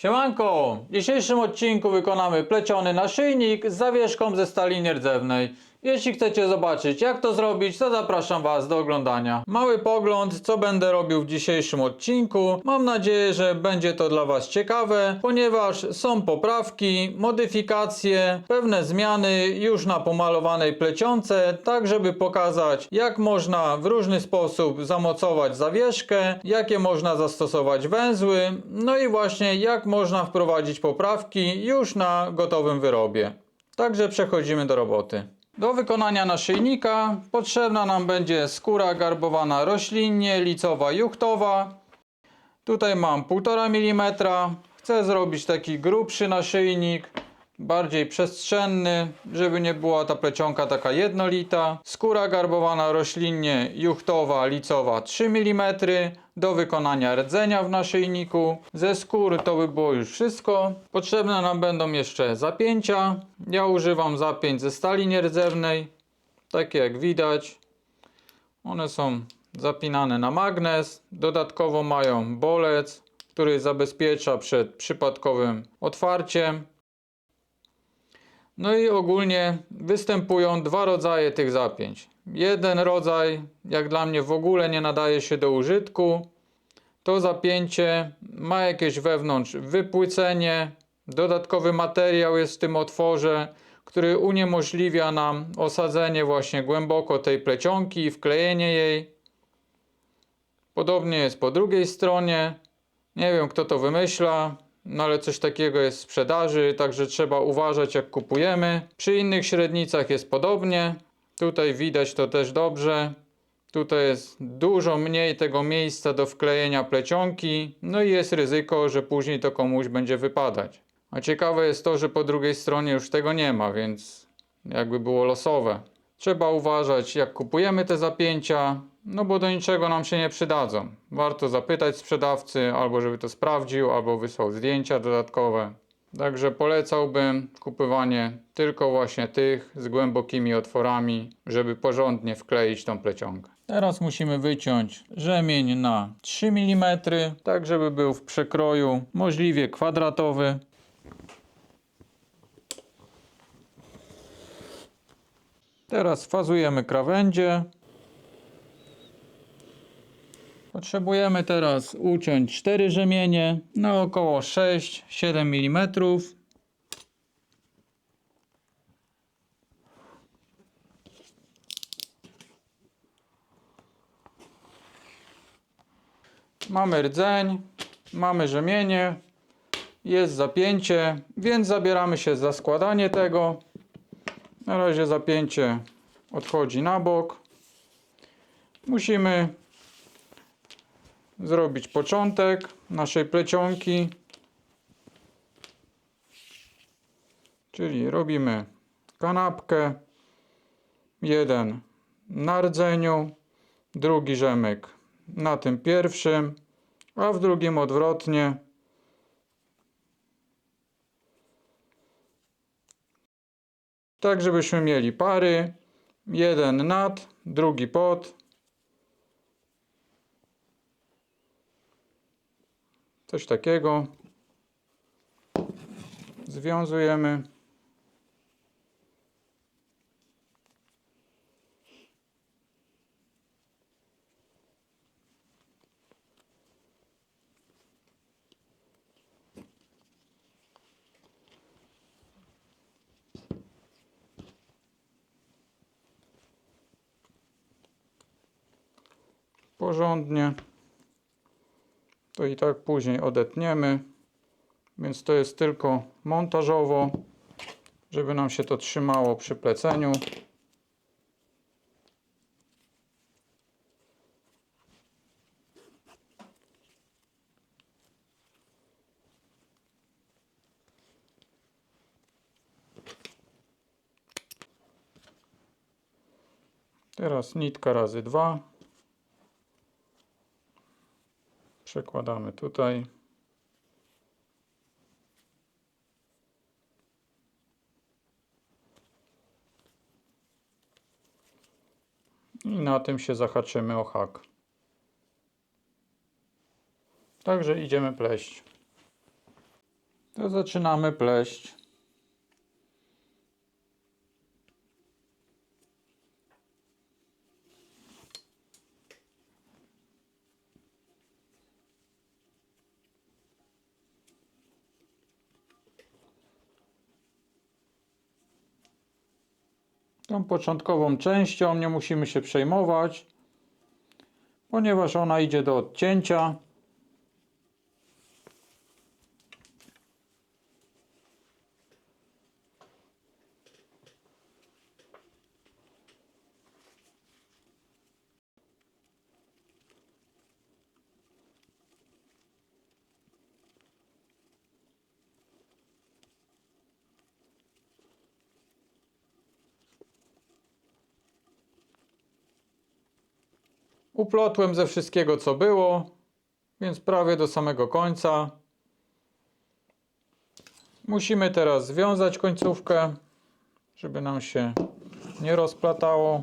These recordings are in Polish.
Siemanko! W dzisiejszym odcinku wykonamy pleciony naszyjnik z zawieszką ze stali nierdzewnej. Jeśli chcecie zobaczyć, jak to zrobić, to zapraszam Was do oglądania. Mały pogląd, co będę robił w dzisiejszym odcinku. Mam nadzieję, że będzie to dla Was ciekawe, ponieważ są poprawki, modyfikacje, pewne zmiany już na pomalowanej plecionce, tak żeby pokazać, jak można w różny sposób zamocować zawieszkę, jakie można zastosować węzły, no i właśnie jak można wprowadzić poprawki już na gotowym wyrobie. Także przechodzimy do roboty. Do wykonania naszyjnika potrzebna nam będzie skóra garbowana roślinnie, licowa, juchtowa. Tutaj mam 1,5 mm. Chcę zrobić taki grubszy naszyjnik, bardziej przestrzenny, żeby nie była ta plecionka taka jednolita. Skóra garbowana roślinnie, juchtowa, licowa 3 mm do wykonania rdzenia w naszyjniku. Ze skór to by było już wszystko. Potrzebne nam będą jeszcze zapięcia. Ja używam zapięć ze stali nierdzewnej, takie jak widać. One są zapinane na magnes. Dodatkowo mają bolec, który zabezpiecza przed przypadkowym otwarciem. No i ogólnie występują dwa rodzaje tych zapięć. Jeden rodzaj, jak dla mnie, w ogóle nie nadaje się do użytku. To zapięcie ma jakieś wewnątrz wypłycenie. Dodatkowy materiał jest w tym otworze, który uniemożliwia nam osadzenie właśnie głęboko tej plecionki i wklejenie jej. Podobnie jest po drugiej stronie. Nie wiem, kto to wymyśla, no ale coś takiego jest w sprzedaży, także trzeba uważać, jak kupujemy. Przy innych średnicach jest podobnie. Tutaj widać to też dobrze. Tutaj jest dużo mniej tego miejsca do wklejenia plecionki, no i jest ryzyko, że później to komuś będzie wypadać. A ciekawe jest to, że po drugiej stronie już tego nie ma, więc jakby było losowe. Trzeba uważać, jak kupujemy te zapięcia, no bo do niczego nam się nie przydadzą. Warto zapytać sprzedawcy, albo żeby to sprawdził, albo wysłał zdjęcia dodatkowe. Także polecałbym kupowanie tylko właśnie tych z głębokimi otworami, żeby porządnie wkleić tą plecionkę. Teraz musimy wyciąć rzemień na 3 mm, tak żeby był w przekroju możliwie kwadratowy. Teraz fazujemy krawędzie. Potrzebujemy teraz uciąć 4 rzemienie na około 6-7 mm. Mamy rdzeń, mamy rzemienie, jest zapięcie, więc zabieramy się za składanie tego. Na razie zapięcie odchodzi na bok. Musimy zrobić początek naszej plecionki, czyli robimy kanapkę, jeden na rdzeniu, drugi rzemek na tym pierwszym, a w drugim odwrotnie. Tak żebyśmy mieli pary, jeden nad, drugi pod. Coś takiego. Związujemy. Porządnie. To i tak później odetniemy, więc to jest tylko montażowo, żeby nam się to trzymało przy pleceniu. Teraz nitka razy 2. Przekładamy tutaj. I na tym się zahaczymy o hak. Także idziemy pleść. To zaczynamy pleść. Tą początkową częścią nie musimy się przejmować, ponieważ ona idzie do odcięcia. Uplotłem ze wszystkiego, co było, więc prawie do samego końca. Musimy teraz związać końcówkę, żeby nam się nie rozplatało.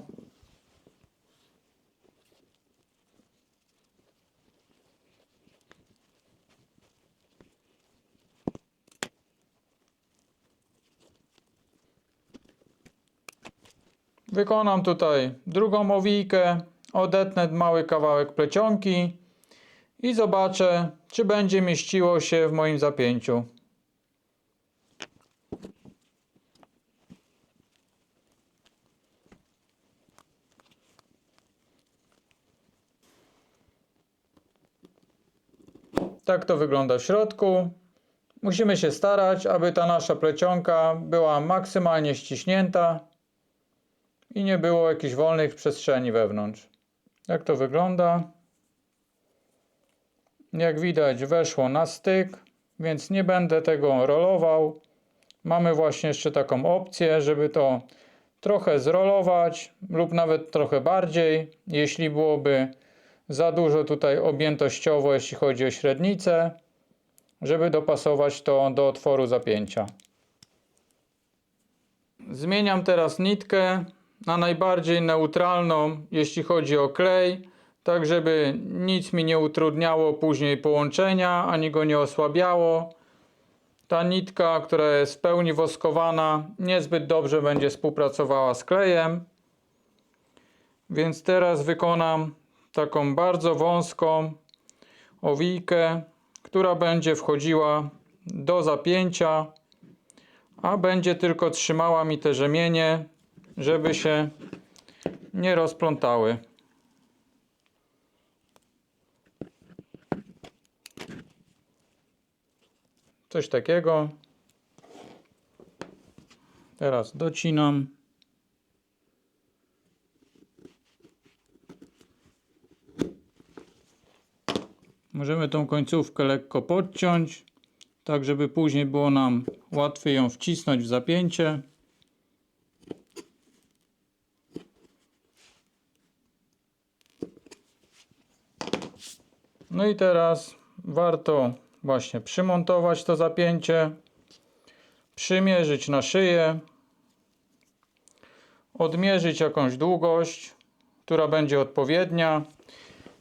Wykonam tutaj drugą owijkę, odetnę mały kawałek plecionki i zobaczę, czy będzie mieściło się w moim zapięciu. Tak to wygląda w środku. Musimy się starać, aby ta nasza plecionka była maksymalnie ściśnięta i nie było jakichś wolnych przestrzeni wewnątrz. Tak to wygląda. Jak widać, weszło na styk, więc nie będę tego rolował. Mamy właśnie jeszcze taką opcję, żeby to trochę zrolować lub nawet trochę bardziej, jeśli byłoby za dużo tutaj objętościowo, jeśli chodzi o średnicę, żeby dopasować to do otworu zapięcia. Zmieniam teraz nitkę na najbardziej neutralną, jeśli chodzi o klej, tak żeby nic mi nie utrudniało później połączenia, ani go nie osłabiało. Ta nitka, która jest w pełni woskowana, niezbyt dobrze będzie współpracowała z klejem. Więc teraz wykonam taką bardzo wąską owijkę, która będzie wchodziła do zapięcia, a będzie tylko trzymała mi te rzemienie, żeby się nie rozplątały. Coś takiego. Teraz docinam. Możemy tą końcówkę lekko podciąć, tak żeby później było nam łatwiej ją wcisnąć w zapięcie. No i teraz warto właśnie przymontować to zapięcie, przymierzyć na szyję, odmierzyć jakąś długość, która będzie odpowiednia.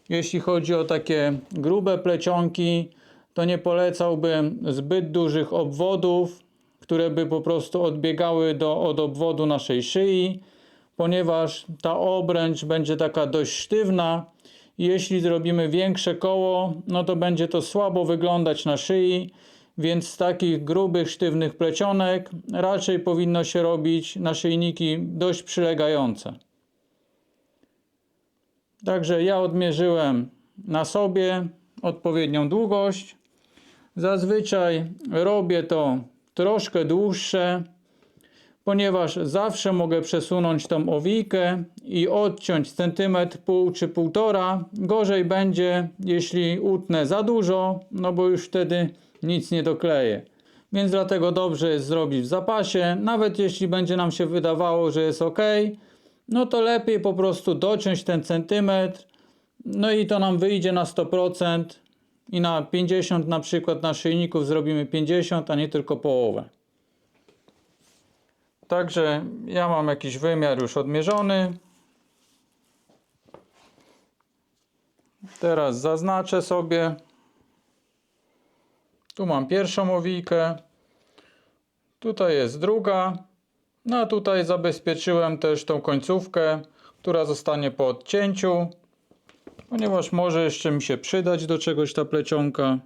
Jeśli chodzi o takie grube plecionki, to nie polecałbym zbyt dużych obwodów, które by po prostu odbiegały od obwodu naszej szyi, ponieważ ta obręcz będzie taka dość sztywna. Jeśli zrobimy większe koło, no to będzie to słabo wyglądać na szyi, więc z takich grubych, sztywnych plecionek raczej powinno się robić naszyjniki dość przylegające. Także ja odmierzyłem na sobie odpowiednią długość. Zazwyczaj robię to troszkę dłuższe, ponieważ zawsze mogę przesunąć tą owijkę i odciąć centymetr, pół czy półtora. Gorzej będzie, jeśli utnę za dużo, no bo już wtedy nic nie dokleję. Więc dlatego dobrze jest zrobić w zapasie. Nawet jeśli będzie nam się wydawało, że jest ok, no to lepiej po prostu dociąć ten centymetr, no i to nam wyjdzie na 100% i na 50 na przykład naszyjników zrobimy 50, a nie tylko połowę. Także ja mam jakiś wymiar już odmierzony. Teraz zaznaczę sobie Tu mam pierwszą owijkę, tutaj jest druga, no a tutaj zabezpieczyłem też tą końcówkę, która zostanie po odcięciu, ponieważ może jeszcze mi się przydać do czegoś ta plecionka.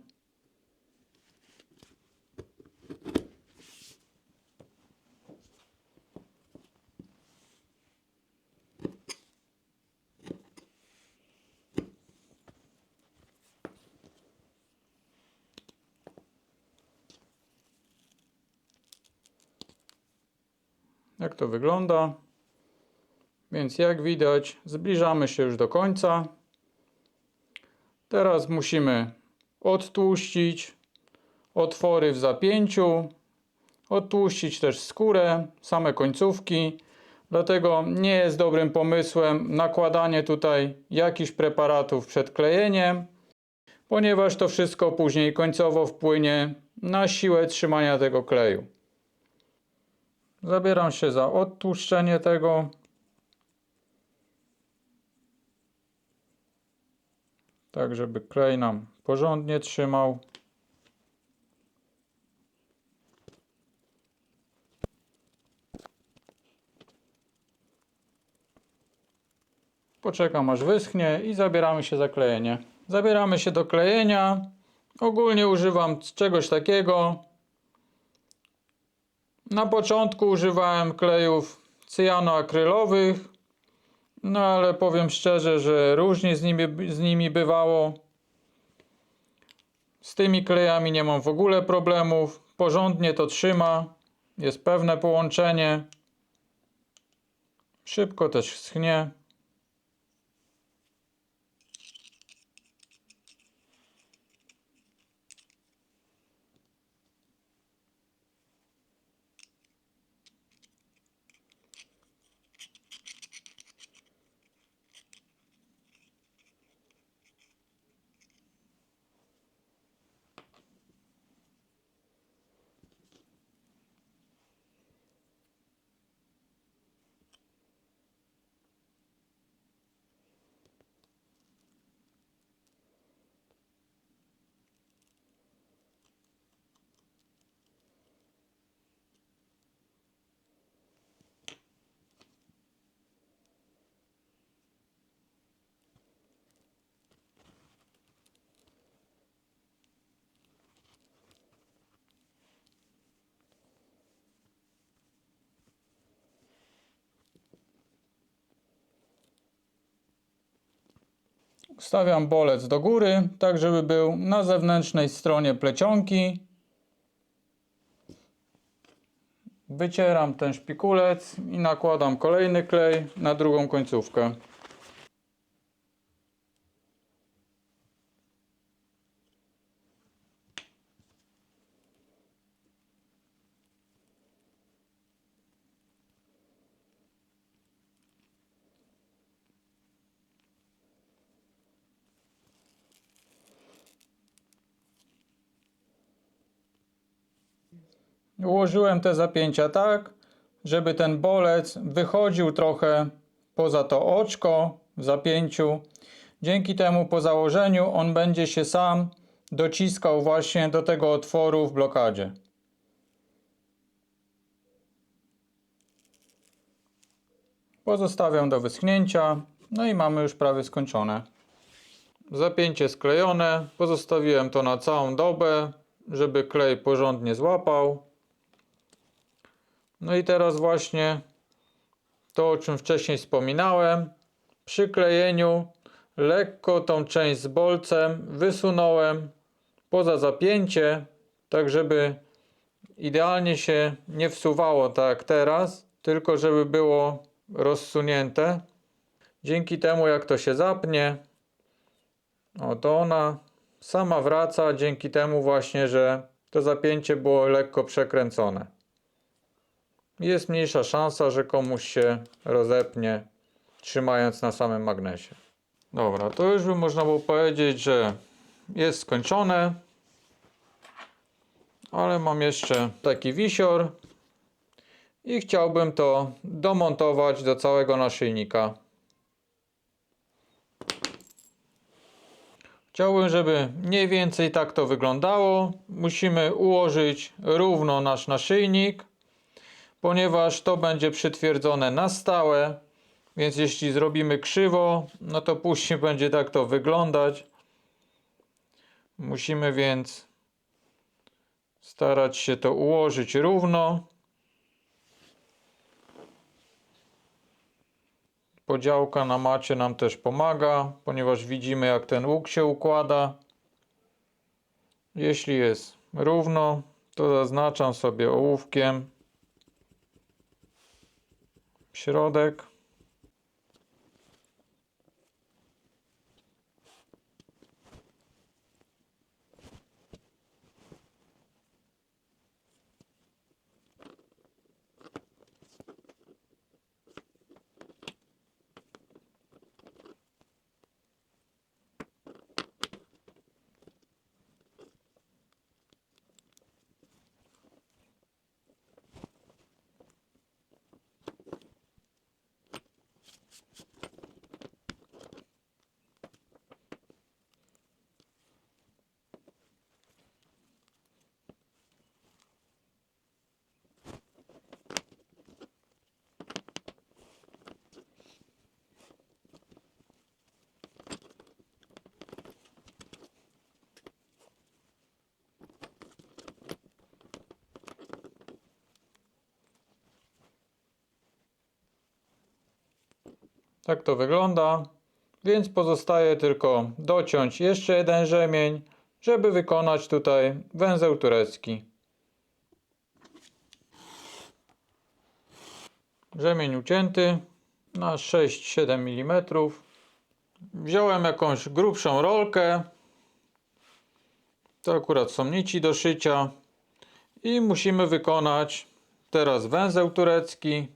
Jak to wygląda? Więc jak widać, zbliżamy się już do końca. Teraz musimy odtłuścić otwory w zapięciu, odtłuścić też skórę, same końcówki. Dlatego nie jest dobrym pomysłem nakładanie tutaj jakichś preparatów przed klejeniem, ponieważ to wszystko później końcowo wpłynie na siłę trzymania tego kleju. Zabieram się za odtłuszczenie tego. Tak, żeby klej nam porządnie trzymał. Poczekam aż wyschnie i zabieramy się za klejenie. Zabieramy się do klejenia. Ogólnie używam czegoś takiego. Na początku używałem klejów cyjanoakrylowych, no ale powiem szczerze, że różnie z nimi bywało. Z tymi klejami nie mam w ogóle problemów. Porządnie to trzyma. Jest pewne połączenie. Szybko też schnie. Stawiam bolec do góry, tak żeby był na zewnętrznej stronie plecionki. Wycieram ten szpikulec i nakładam kolejny klej na drugą końcówkę. Ułożyłem te zapięcia tak, żeby ten bolec wychodził trochę poza to oczko w zapięciu. Dzięki temu po założeniu on będzie się sam dociskał właśnie do tego otworu w blokadzie. Pozostawiam do wyschnięcia, no i mamy już prawie skończone. Zapięcie sklejone, pozostawiłem to na całą dobę, żeby klej porządnie złapał. No i teraz właśnie to, o czym wcześniej wspominałem. Przy klejeniu lekko tą część z bolcem wysunąłem poza zapięcie, tak żeby idealnie się nie wsuwało tak jak teraz, tylko żeby było rozsunięte. Dzięki temu, jak to się zapnie, to ona sama wraca, dzięki temu właśnie, że to zapięcie było lekko przekręcone. Jest mniejsza szansa, że komuś się rozepnie, trzymając na samym magnesie. Dobra, to już by można było powiedzieć, że jest skończone. Ale mam jeszcze taki wisior i chciałbym to domontować do całego naszyjnika. Chciałbym, żeby mniej więcej tak to wyglądało. Musimy ułożyć równo nasz naszyjnik, ponieważ to będzie przytwierdzone na stałe, więc jeśli zrobimy krzywo, no to później będzie tak to wyglądać. Musimy więc starać się to ułożyć równo. Podziałka na macie nam też pomaga, ponieważ widzimy, jak ten łuk się układa. Jeśli jest równo, to zaznaczam sobie ołówkiem środek. Tak to wygląda, więc pozostaje tylko dociąć jeszcze jeden rzemień, żeby wykonać tutaj węzeł turecki. Rzemień ucięty na 6-7 mm. Wziąłem jakąś grubszą rolkę. To akurat są nici do szycia. I musimy wykonać teraz węzeł turecki.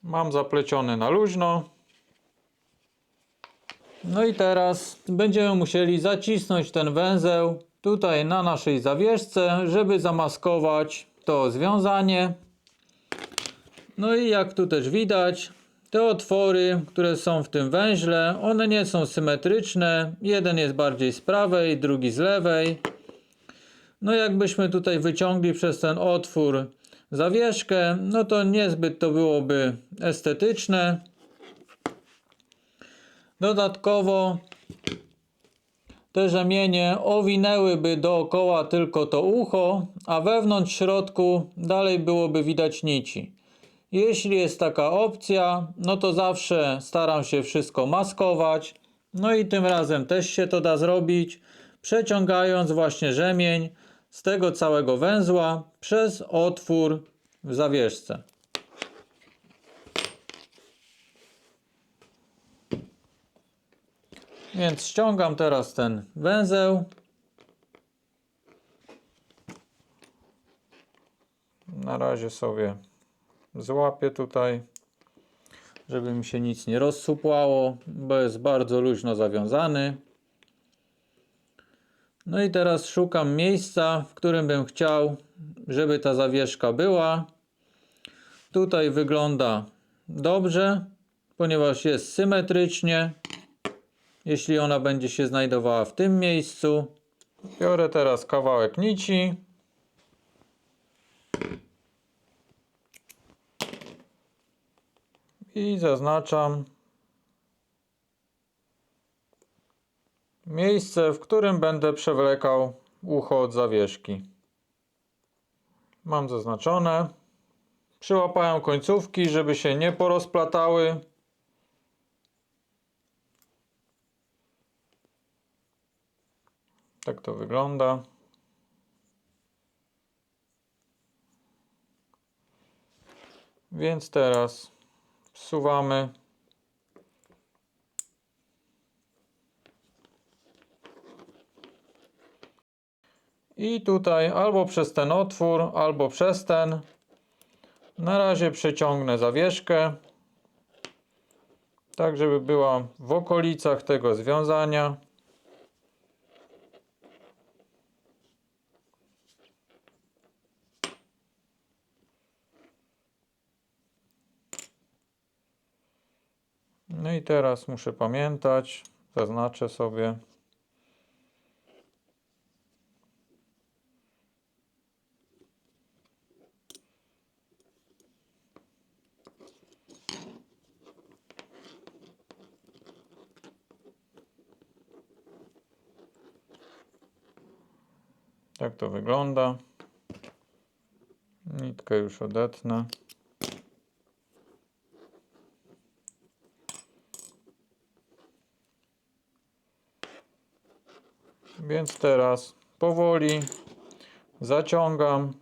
Mam zapleciony na luźno. No i teraz będziemy musieli zacisnąć ten węzeł tutaj na naszej zawieszce, żeby zamaskować to związanie. No i jak tu też widać, te otwory, które są w tym węźle, one nie są symetryczne. Jeden jest bardziej z prawej, drugi z lewej. No jakbyśmy tutaj wyciągli przez ten otwór zawieszkę, no to niezbyt to byłoby estetyczne. Dodatkowo te rzemienie owinęłyby dookoła tylko to ucho, a wewnątrz środku dalej byłoby widać nici. Jeśli jest taka opcja, no to zawsze staram się wszystko maskować. No i tym razem też się to da zrobić, przeciągając właśnie rzemień z tego całego węzła przez otwór w zawieszce. Więc ściągam teraz ten węzeł. Na razie sobie złapię tutaj, żeby mi się nic nie rozsupłało, bo jest bardzo luźno zawiązany. No i teraz szukam miejsca, w którym bym chciał, żeby ta zawieszka była. Tutaj wygląda dobrze, ponieważ jest symetrycznie. Jeśli ona będzie się znajdowała w tym miejscu, biorę teraz kawałek nici. I zaznaczam miejsce, w którym będę przewlekał ucho od zawieszki. Mam zaznaczone. Przyłapałem końcówki, żeby się nie porozplatały. Tak to wygląda. Więc teraz wsuwamy I tutaj albo przez ten otwór, albo przez ten. Na razie przeciągnę zawieszkę, tak żeby była w okolicach tego związania. No i teraz muszę pamiętać, zaznaczę sobie. Tak to wygląda. Nitkę już odetnę. Więc teraz powoli zaciągam.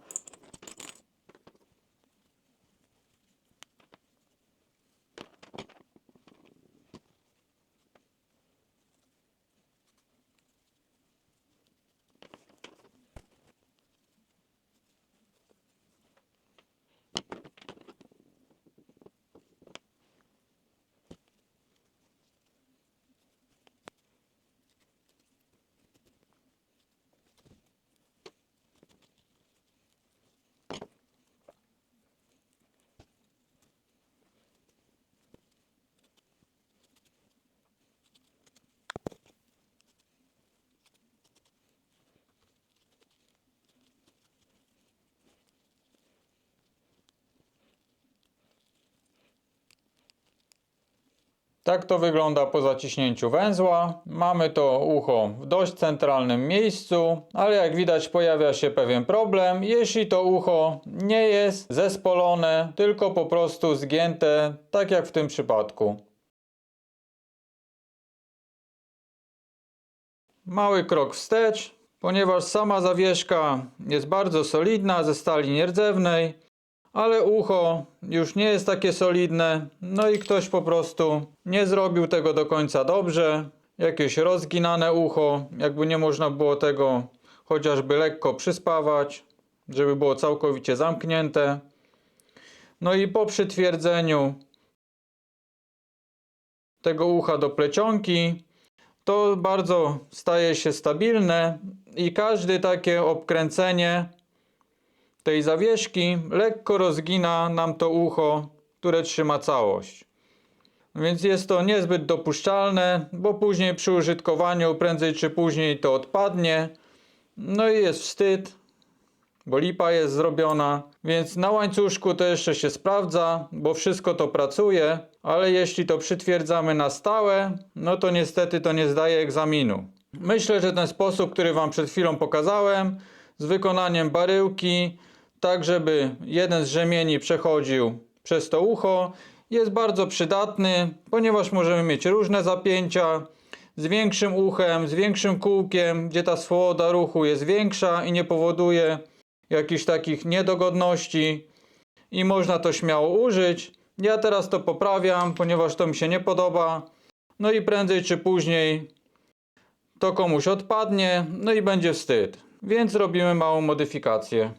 Tak to wygląda po zaciśnięciu węzła. Mamy to ucho w dość centralnym miejscu, ale jak widać pojawia się pewien problem, jeśli to ucho nie jest zespolone, tylko po prostu zgięte, tak jak w tym przypadku. Mały krok wstecz, ponieważ sama zawieszka jest bardzo solidna ze stali nierdzewnej, ale ucho już nie jest takie solidne, no i ktoś po prostu nie zrobił tego do końca dobrze. Jakieś rozginane ucho, jakby nie można było tego chociażby lekko przyspawać, żeby było całkowicie zamknięte. No i po przytwierdzeniu tego ucha do plecionki, to bardzo staje się stabilne i każde takie obkręcenie tej zawieszki lekko rozgina nam to ucho, które trzyma całość. Więc jest to niezbyt dopuszczalne, bo później przy użytkowaniu prędzej czy później to odpadnie. No i jest wstyd, bo lipa jest zrobiona. Więc na łańcuszku to jeszcze się sprawdza, bo wszystko to pracuje, ale jeśli to przytwierdzamy na stałe, no to niestety to nie zdaje egzaminu. Myślę, że ten sposób, który Wam przed chwilą pokazałem, z wykonaniem baryłki, tak żeby jeden z rzemieni przechodził przez to ucho, jest bardzo przydatny, ponieważ możemy mieć różne zapięcia z większym uchem, z większym kółkiem, gdzie ta swoboda ruchu jest większa i nie powoduje jakichś takich niedogodności i można to śmiało użyć. Ja teraz to poprawiam, ponieważ to mi się nie podoba, no i prędzej czy później to komuś odpadnie, no i będzie wstyd, więc robimy małą modyfikację.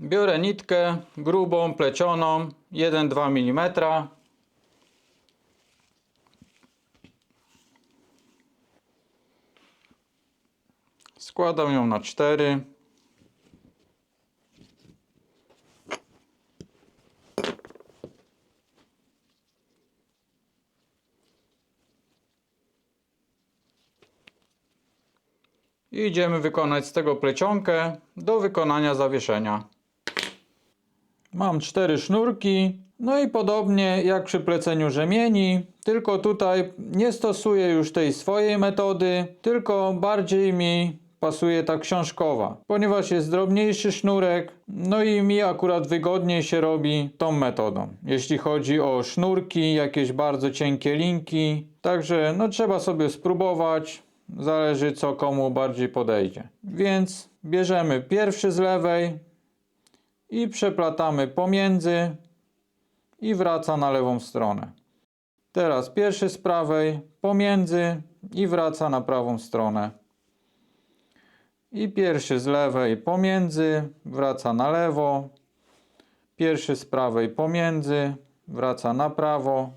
Biorę nitkę grubą, plecioną, 1-2 mm. Składam ją na 4. I idziemy wykonać z tego plecionkę do wykonania zawieszenia. Mam 4 sznurki, no i podobnie jak przy pleceniu rzemieni, tylko tutaj nie stosuję już tej swojej metody, tylko bardziej mi pasuje ta książkowa, ponieważ jest drobniejszy sznurek, no i mi akurat wygodniej się robi tą metodą, jeśli chodzi o sznurki, jakieś bardzo cienkie linki, także no trzeba sobie spróbować, zależy co komu bardziej podejdzie. Więc bierzemy pierwszy z lewej i przeplatamy pomiędzy i wraca na lewą stronę. Teraz pierwszy z prawej, pomiędzy i wraca na prawą stronę. I pierwszy z lewej pomiędzy, wraca na lewo. Pierwszy z prawej pomiędzy, wraca na prawo.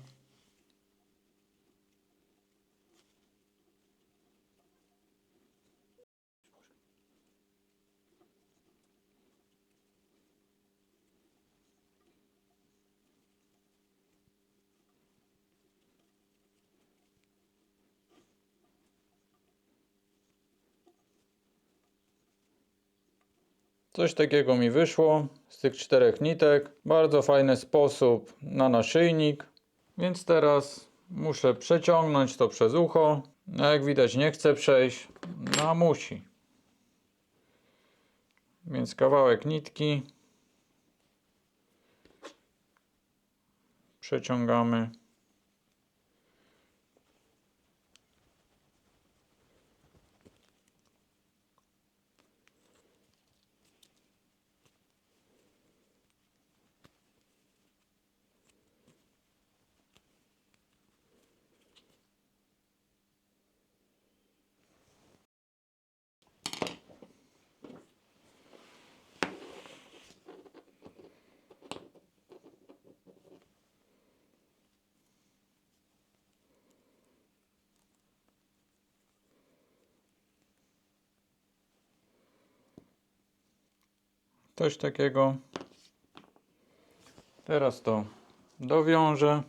Coś takiego mi wyszło z tych 4 nitek. Bardzo fajny sposób na naszyjnik. Więc teraz muszę przeciągnąć to przez ucho. No jak widać nie chce przejść, no a musi. Więc kawałek nitki przeciągamy. Coś takiego. Teraz to dowiążę.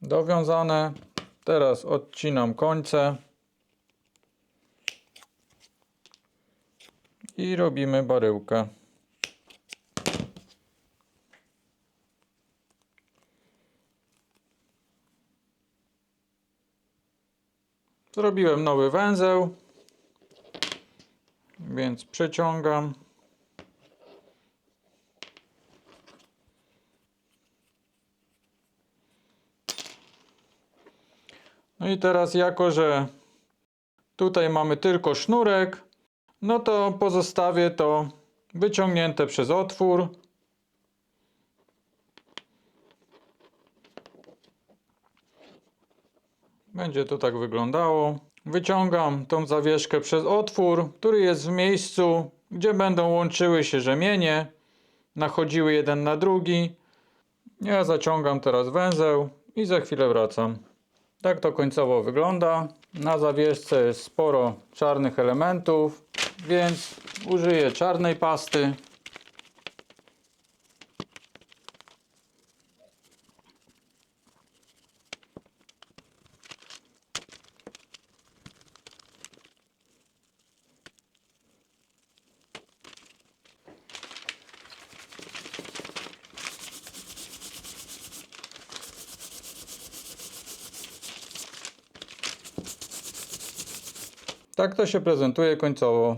Dowiązane. Teraz odcinam końce i robimy baryłkę. Zrobiłem nowy węzeł, więc przeciągam. No i teraz, jako że tutaj mamy tylko sznurek, no to pozostawię to wyciągnięte przez otwór. Będzie to tak wyglądało. Wyciągam tą zawieszkę przez otwór, który jest w miejscu, gdzie będą łączyły się rzemienie, nachodziły jeden na drugi. Ja zaciągam teraz węzeł i za chwilę wracam. Tak to końcowo wygląda. Na zawieszce jest sporo czarnych elementów, więc użyję czarnej pasty. Tak to się prezentuje końcowo.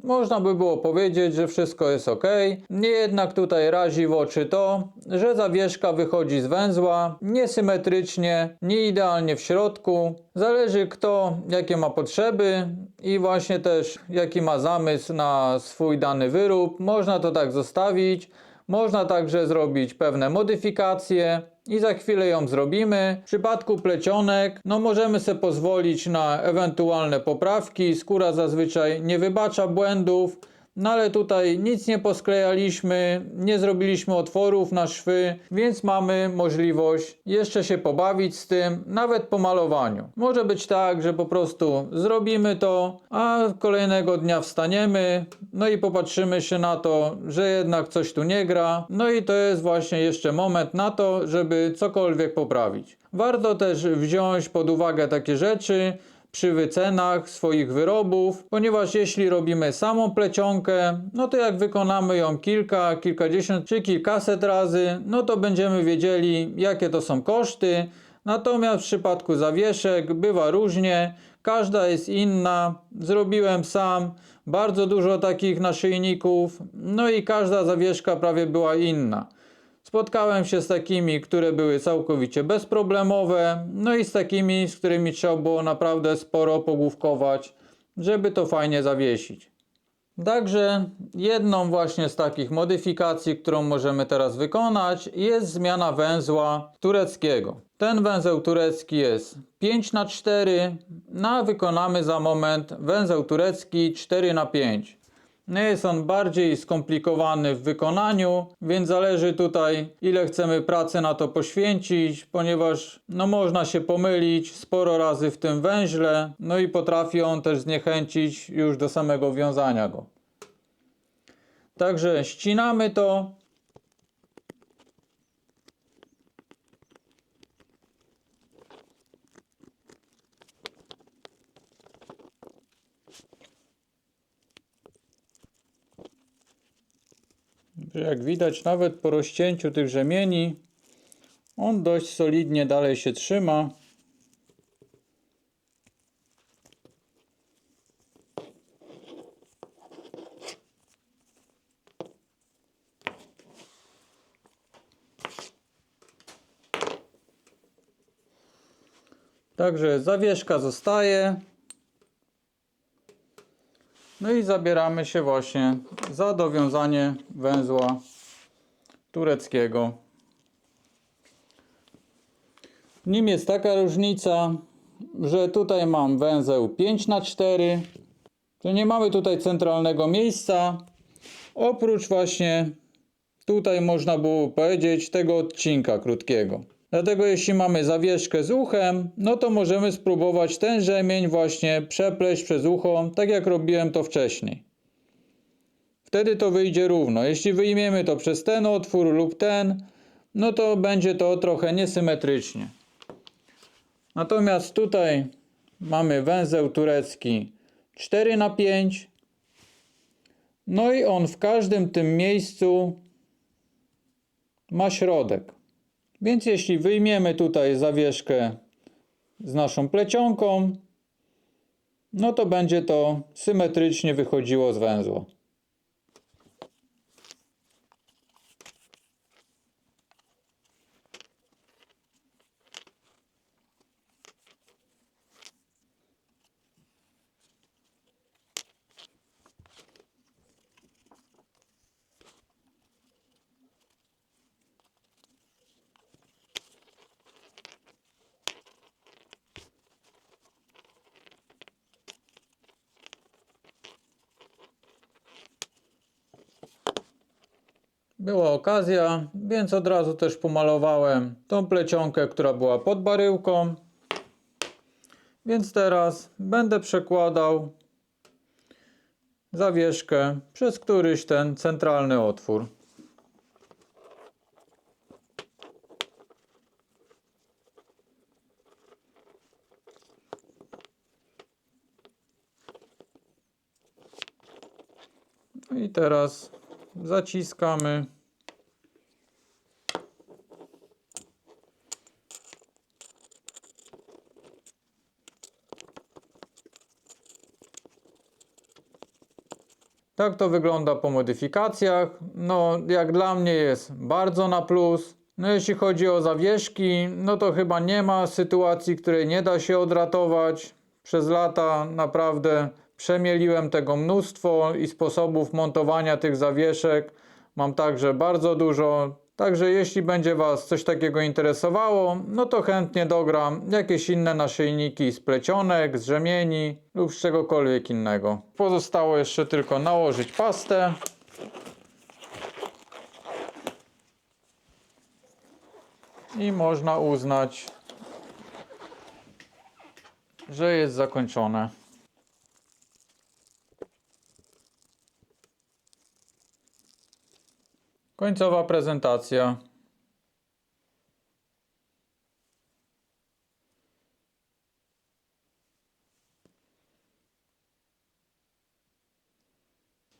Można by było powiedzieć, że wszystko jest ok. Nie jednak tutaj razi w oczy to, że zawieszka wychodzi z węzła niesymetrycznie, nie idealnie w środku. Zależy kto jakie ma potrzeby i właśnie też jaki ma zamysł na swój dany wyrób. Można to tak zostawić. Można także zrobić pewne modyfikacje i za chwilę ją zrobimy. W przypadku plecionek, no możemy sobie pozwolić na ewentualne poprawki. Skóra zazwyczaj nie wybacza błędów, no ale tutaj nic nie posklejaliśmy, nie zrobiliśmy otworów na szwy, więc mamy możliwość jeszcze się pobawić z tym, nawet po malowaniu. Może być tak, że po prostu zrobimy to, a kolejnego dnia wstaniemy, no i popatrzymy się na to, że jednak coś tu nie gra, no i to jest właśnie jeszcze moment na to, żeby cokolwiek poprawić. Warto też wziąć pod uwagę takie rzeczy przy wycenach swoich wyrobów, ponieważ jeśli robimy samą plecionkę, no to jak wykonamy ją kilka, kilkadziesiąt czy kilkaset razy, no to będziemy wiedzieli jakie to są koszty. Natomiast w przypadku zawieszek bywa różnie, każda jest inna. Zrobiłem sam bardzo dużo takich naszyjników, no i każda zawieszka prawie była inna. Spotkałem się z takimi, które były całkowicie bezproblemowe, no i z takimi, z którymi trzeba było naprawdę sporo pogłówkować, żeby to fajnie zawiesić. Także jedną właśnie z takich modyfikacji, którą możemy teraz wykonać, jest zmiana węzła tureckiego. Ten węzeł turecki jest 5×4, no a wykonamy za moment węzeł turecki 4×5. No jest on bardziej skomplikowany w wykonaniu, więc zależy tutaj, ile chcemy pracy na to poświęcić, ponieważ no można się pomylić sporo razy w tym węźle, no i potrafi on też zniechęcić już do samego wiązania go. Także ścinamy to. Jak widać, nawet po rozcięciu tych rzemieni on dość solidnie dalej się trzyma. Także zawieszka zostaje. No i zabieramy się właśnie za dowiązanie węzła tureckiego. W nim jest taka różnica, że tutaj mam węzeł 5×4, że nie mamy tutaj centralnego miejsca, oprócz właśnie tutaj można było powiedzieć tego odcinka krótkiego. Dlatego jeśli mamy zawieszkę z uchem, no to możemy spróbować ten rzemień właśnie przepleść przez ucho, tak jak robiłem to wcześniej. Wtedy to wyjdzie równo. Jeśli wyjmiemy to przez ten otwór lub ten, no to będzie to trochę niesymetrycznie. Natomiast tutaj mamy węzeł turecki 4×5. No i on w każdym tym miejscu ma środek. Więc jeśli wyjmiemy tutaj zawieszkę z naszą plecionką, no to będzie to symetrycznie wychodziło z węzła. Była okazja, więc od razu też pomalowałem tą plecionkę, która była pod baryłką. Więc teraz będę przekładał zawieszkę przez któryś ten centralny otwór. I teraz zaciskamy. Tak to wygląda po modyfikacjach. No, jak dla mnie jest bardzo na plus. No, jeśli chodzi o zawieszki, no to chyba nie ma sytuacji, której nie da się odratować. Przez lata naprawdę przemieliłem tego mnóstwo i sposobów montowania tych zawieszek mam także bardzo dużo. Także jeśli będzie Was coś takiego interesowało, no to chętnie dogram jakieś inne naszyjniki z plecionek, z rzemieni lub z czegokolwiek innego. Pozostało jeszcze tylko nałożyć pastę. I można uznać, że jest zakończone. Końcowa prezentacja.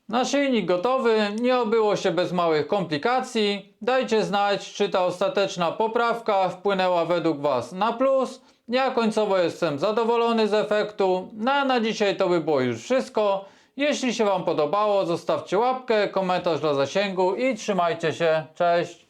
Naszyjnik gotowy, nie obyło się bez małych komplikacji. Dajcie znać, czy ta ostateczna poprawka wpłynęła według Was na plus. Ja końcowo jestem zadowolony z efektu. No a na dzisiaj to by było już wszystko. Jeśli się Wam podobało, zostawcie łapkę, komentarz dla zasięgu i trzymajcie się. Cześć!